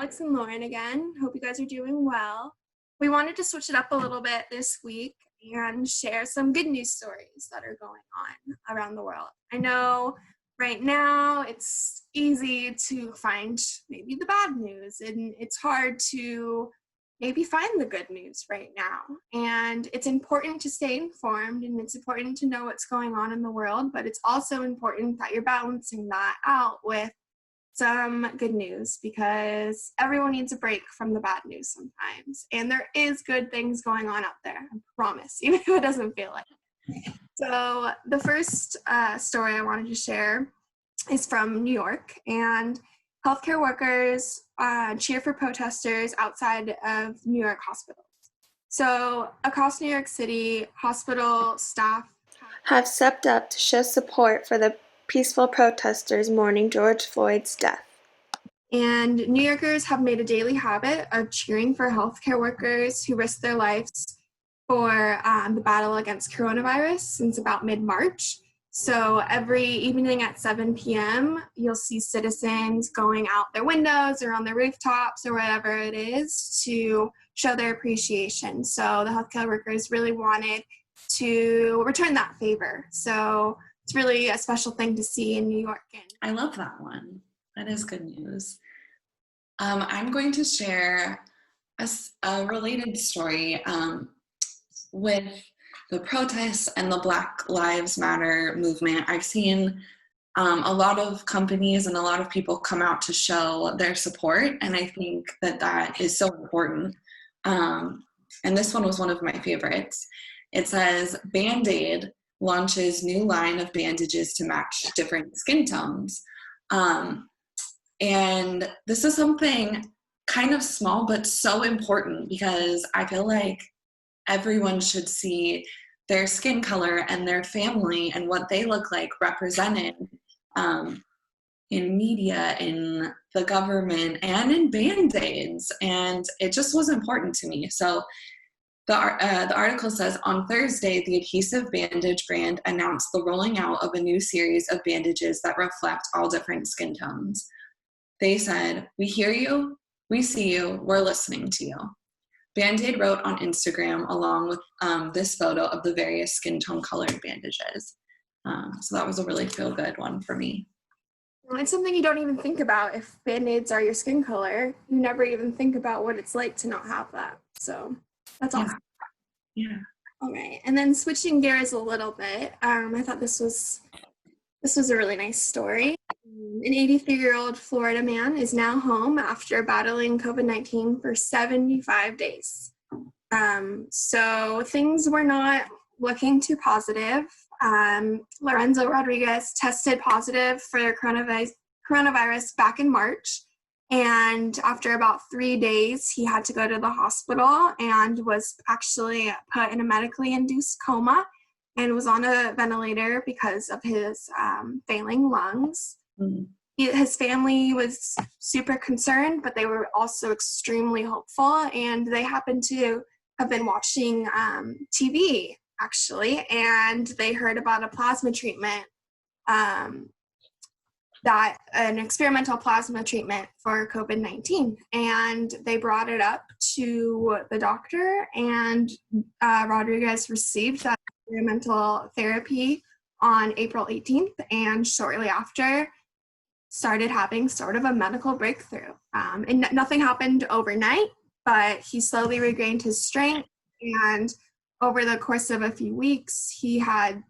Alex and Lauren again. Hope you guys are doing well. We wanted to switch it up a little bit this week and share some good news stories that are going on around the world. I know right now it's easy to find maybe the bad news, and it's hard to maybe find the good news right now. And it's important to stay informed, and it's important to know what's going on in the world, but it's also important that you're balancing that out with some good news, because everyone needs a break from the bad news sometimes. And there is good things going on out there, I promise, even if it doesn't feel like it. So the first story I wanted to share is from New York, and healthcare workers cheer for protesters outside of New York hospitals. So across New York City, hospital staff have stepped up to show support for the peaceful protesters mourning George Floyd's death. And New Yorkers have made a daily habit of cheering for healthcare workers who risk their lives for the battle against coronavirus since about mid-March. So every evening at 7 p.m., you'll see citizens going out their windows or on their rooftops or whatever it is to show their appreciation. So the healthcare workers really wanted to return that favor. So it's really a special thing to see in New York. I love that one. That is good news. I'm going to share a related story with the protests and the Black Lives Matter movement. I've seen a lot of companies and a lot of people come out to show their support, and I think that is so important. And this one was one of my favorites. It says, BandAid launches new line of bandages to match different skin tones. And this is something kind of small, but so important, because I feel like everyone should see their skin color and their family and what they look like represented in media, in the government, and in Band-Aids. And it just was important to me. So the article says, on Thursday, the adhesive bandage brand announced the rolling out of a new series of bandages that reflect all different skin tones. They said, "We hear you, we see you, we're listening to you." BandAid wrote on Instagram along with this photo of the various skin tone colored bandages. So that was a really feel good one for me. Well, it's something you don't even think about. If Band-Aids are your skin color, you never even think about what it's like to not have that. So that's awesome. Yeah. All right. And then switching gears a little bit, I thought this was a really nice story. An 83-year-old Florida man is now home after battling COVID-19 for 75 days. So things were not looking too positive. Lorenzo Rodriguez tested positive for coronavirus back in March. And after about 3 days, he had to go to the hospital and was actually put in a medically induced coma and was on a ventilator because of his failing lungs. Mm-hmm. His family was super concerned, but they were also extremely hopeful, and they happened to have been watching TV, actually, and they heard about a plasma treatment, an experimental plasma treatment for COVID-19, and they brought it up to the doctor, and Rodriguez received that experimental therapy on April 18th, and shortly after started having sort of a medical breakthrough. And nothing happened overnight, but he slowly regained his strength, and over the course of a few weeks, he had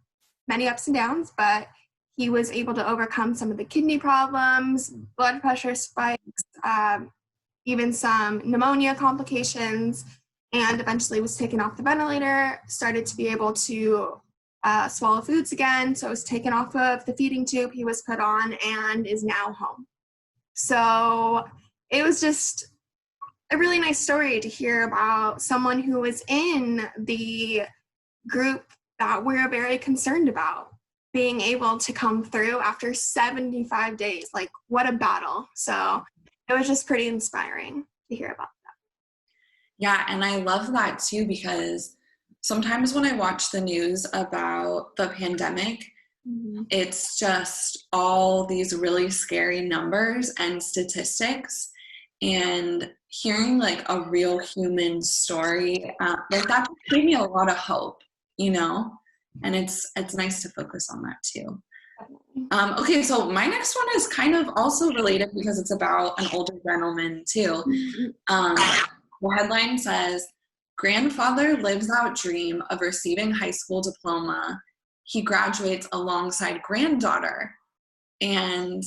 many ups and downs, but he was able to overcome some of the kidney problems, blood pressure spikes, even some pneumonia complications, and eventually was taken off the ventilator, started to be able to swallow foods again, so was taken off of the feeding tube he was put on and is now home. So it was just a really nice story to hear about someone who was in the group that we're very concerned about being able to come through after 75 days. Like, what a battle. So it was just pretty inspiring to hear about that. Yeah, and I love that too, because sometimes when I watch the news about the pandemic, mm-hmm. it's just all these really scary numbers and statistics. and hearing like a real human story, like that gave me a lot of hope, you know, and it's nice to focus on that too. Okay, so my next one is kind of also related because it's about an older gentleman too. The headline says, "Grandfather lives out dream of receiving high school diploma. He graduates alongside granddaughter." And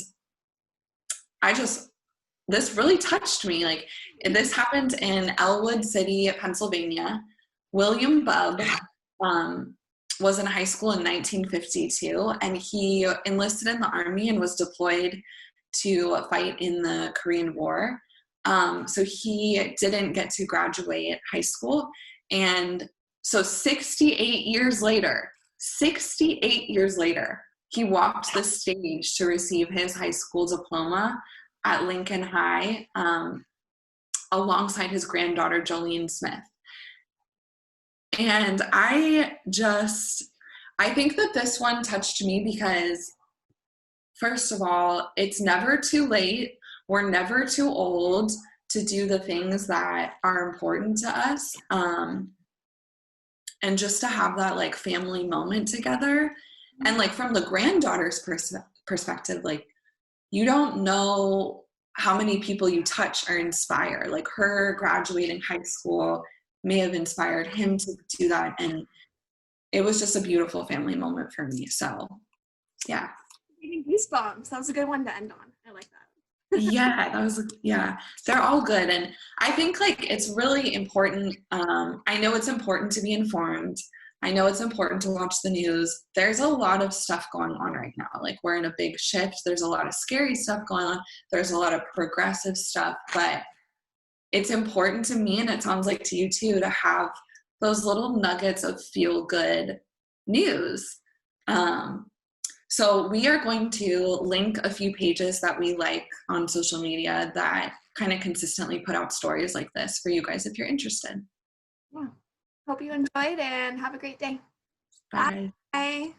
this really touched me. Like, this happened in Elwood City, Pennsylvania. William Bubb was in high school in 1952, and he enlisted in the Army and was deployed to fight in the Korean War. So he didn't get to graduate high school. And so 68 years later, he walked the stage to receive his high school diploma at Lincoln High, alongside his granddaughter, Jolene Smith. And I think that this one touched me because, first of all, it's never too late. We're never too old to do the things that are important to us. And just to have that like family moment together. And like from the granddaughter's perspective, like, you don't know how many people you touch or inspire. Like, her graduating high school may have inspired him to do that. And it was just a beautiful family moment for me. So, yeah. Goosebumps. That was a good one to end on. I like that. Yeah, they're all good. And I think like it's really important. I know it's important to be informed. I know it's important to watch the news. There's a lot of stuff going on right now. Like, we're in a big shift. There's a lot of scary stuff going on. There's a lot of progressive stuff, but it's important to me, and it sounds like to you too, to have those little nuggets of feel good news. So we are going to link a few pages that we like on social media that kind of consistently put out stories like this for you guys if you're interested. Yeah. Hope you enjoyed and have a great day. Bye. Bye.